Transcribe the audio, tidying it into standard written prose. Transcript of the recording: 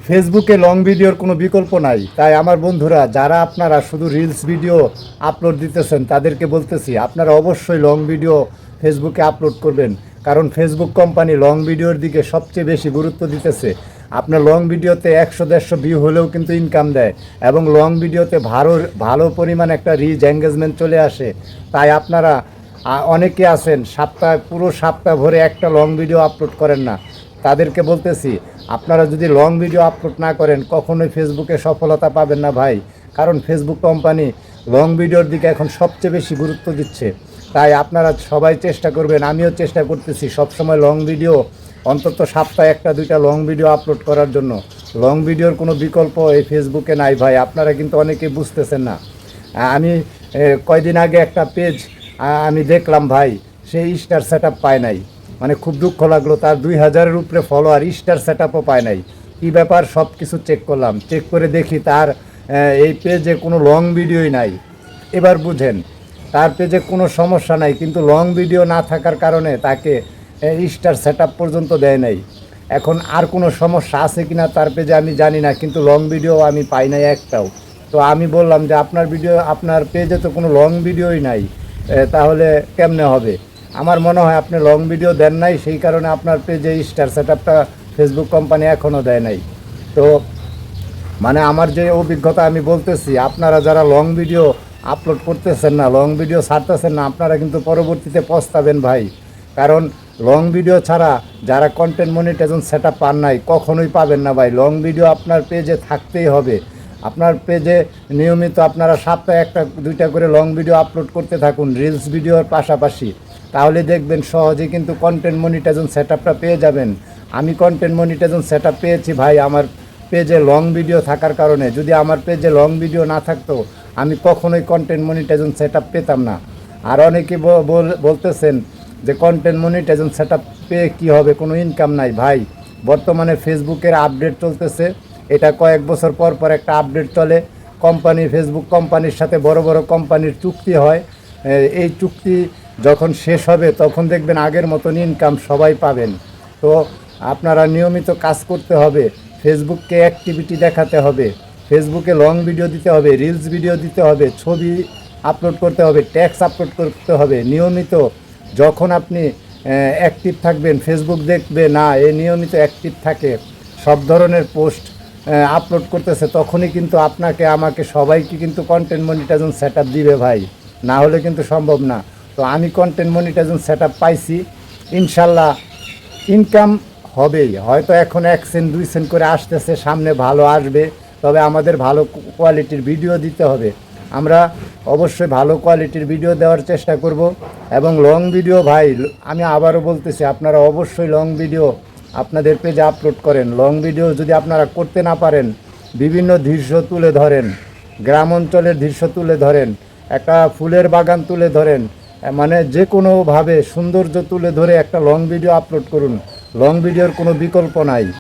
ফেসবুকে লং ভিডিওর কোনো বিকল্প নাই। তাই আমার বন্ধুরা, যারা আপনারা শুধু রিলস ভিডিও আপলোড দিতেছেন, তাদেরকে বলতেছি আপনারা অবশ্যই লং ভিডিও ফেসবুকে আপলোড করবেন। কারণ ফেসবুক কোম্পানি লং ভিডিওর দিকে সবচেয়ে বেশি গুরুত্ব দিতেছে। আপনার লং ভিডিওতে 100-150 ভিউ হলেও কিন্তু ইনকাম দেয়, এবং লং ভিডিওতে ভালো ভালো পরিমাণ একটা রিচ এঙ্গেজমেন্ট চলে আসে। তাই আপনারা অনেকে আছেন পুরো সপ্তাহ ভরে একটা লং ভিডিও আপলোড করেন না। তাদেরকে বলতেছি আপনারা যদি লং ভিডিও আপলোড না করেন, কখনোই ফেসবুকে সফলতা পাবেন না ভাই। কারণ ফেসবুক কোম্পানি লং ভিডিওর দিকে এখন সবচেয়ে বেশি গুরুত্ব দিচ্ছে। তাই আপনারা সবাই চেষ্টা করবেন, আমিও চেষ্টা করতেছি সবসময় লং ভিডিও, অন্তত সপ্তাহে 1-2টা লং ভিডিও আপলোড করার জন্য। লং ভিডিওর কোনো বিকল্প এই ফেসবুকে নাই ভাই, আপনারা কিন্তু অনেকেই বুঝতেছেন না। আমি কয়দিন আগে একটা পেজ আমি দেখলাম ভাই, সেই স্টার সেট আপ পায় নাই। মানে খুব দুঃখ লাগলো, তার 2000-এর উপরে ফলোয়ার, স্টার সেট আপও পায় নাই। কী ব্যাপার, সব কিছু চেক করলাম, চেক করে দেখি তার এই পেজে কোনো লং ভিডিওই নাই। এবার বুঝেন, তার পেজে কোনো সমস্যা নাই, কিন্তু লং ভিডিও না থাকার কারণে তাকে স্টার সেট আপ পর্যন্ত দেয় নাই। এখন আর কোনো সমস্যা আছে কিনা তার পেজে আমি জানি না, কিন্তু লং ভিডিও আমি পাই নাই একটাও। তো আমি বললাম যে আপনার পেজে তো কোনো লং ভিডিওই নাই, তাহলে কেমনে হবে? আমার মনে হয় আপনি লং ভিডিও দেন নাই, সেই কারণে আপনার পেজে স্টার সেট আপটা ফেসবুক কোম্পানি এখনও দেয় নাই। তো মানে আমার যে অভিজ্ঞতা আমি বলতেছি, আপনারা যারা লং ভিডিও আপলোড করতেছেন না, লং ভিডিও ছাড়তেছেন না, আপনারা কিন্তু পরবর্তীতে পস্তাবেন ভাই। কারণ লং ভিডিও ছাড়া যারা কন্টেন্ট মনিটাইজেশন সেট আপ পান নাই, কখনোই পাবেন না ভাই। লং ভিডিও আপনার পেজে থাকতেই হবে। আপনার পেজে নিয়মিত আপনারা সপ্তাহে 1-2টা করে লং ভিডিও আপলোড করতে থাকুন, রিলস ভিডিওর পাশাপাশি। তাহলে দেখবেন সহজেই কিন্তু কন্টেন্ট মনিটাইজেশন সেট আপটা পেয়ে যাবেন। আমি কন্টেন্ট মনিটাইজেশন সেট আপ পেয়েছি ভাই আমার পেজে লং ভিডিও থাকার কারণে। যদি আমার পেজে লং ভিডিও না থাকতো, আমি কখনোই কন্টেন্ট মনিটাইজেশন সেট আপ পেতাম না। আর অনেকে বলতেছেন যে কন্টেন্ট মনিটাইজেশন সেট আপ পেয়ে কী হবে, কোনো ইনকাম নাই ভাই। বর্তমানে ফেসবুকের আপডেট চলতেছে, এটা কয়েক বছর পর পর একটা আপডেট চলে। ফেসবুক কোম্পানির সাথে বড় বড় কোম্পানির চুক্তি হয়। এই চুক্তি যখন শেষ হবে, তখন দেখবেন আগের মতন ইনকাম সবাই পাবেন। তো আপনারা নিয়মিত কাজ করতে হবে, ফেসবুককে অ্যাক্টিভিটি দেখাতে হবে, ফেসবুকে লং ভিডিও দিতে হবে, রিলস ভিডিও দিতে হবে, ছবি আপলোড করতে হবে, ট্যাক্স আপলোড করতে হবে নিয়মিত। যখন আপনি অ্যাক্টিভ থাকবেন, ফেসবুক দেখবে না এ নিয়মিত অ্যাক্টিভ থাকে, সব ধরনের পোস্ট আপলোড করতেছে, তখনই কিন্তু আপনাকে আমাকে সবাইকে কিন্তু কন্টেন্ট মনিটাইজেশন সেট আপ দিবে ভাই, না হলে কিন্তু সম্ভব না। তো আমি কন্টেন্ট মনিটাইজেশন সেট আপ পাইছি, ইনশাল্লাহ ইনকাম হবেই। হয়তো এখন 1 সেন্ট 2 সেন্ট করে আসতেছে, সামনে ভালো আসবে। তবে আমাদের ভালো কোয়ালিটির ভিডিও দিতে হবে। আমরা অবশ্যই ভালো কোয়ালিটির ভিডিও দেওয়ার চেষ্টা করব। এবং লং ভিডিও ভাই, আমি আবারও বলতেছি, আপনারা অবশ্যই লং ভিডিও আপনাদের পেজে আপলোড করেন। লং ভিডিও যদি আপনারা করতে না পারেন, বিভিন্ন দৃশ্য তুলে ধরেন, গ্রাম অঞ্চলের দৃশ্য তুলে ধরেন, একটা ফুলের বাগান তুলে ধরেন, মানে যে কোনোভাবে সৌন্দর্য তুলে ধরে একটা লং ভিডিও আপলোড করুন। লং ভিডিওর কোনো বিকল্প নাই।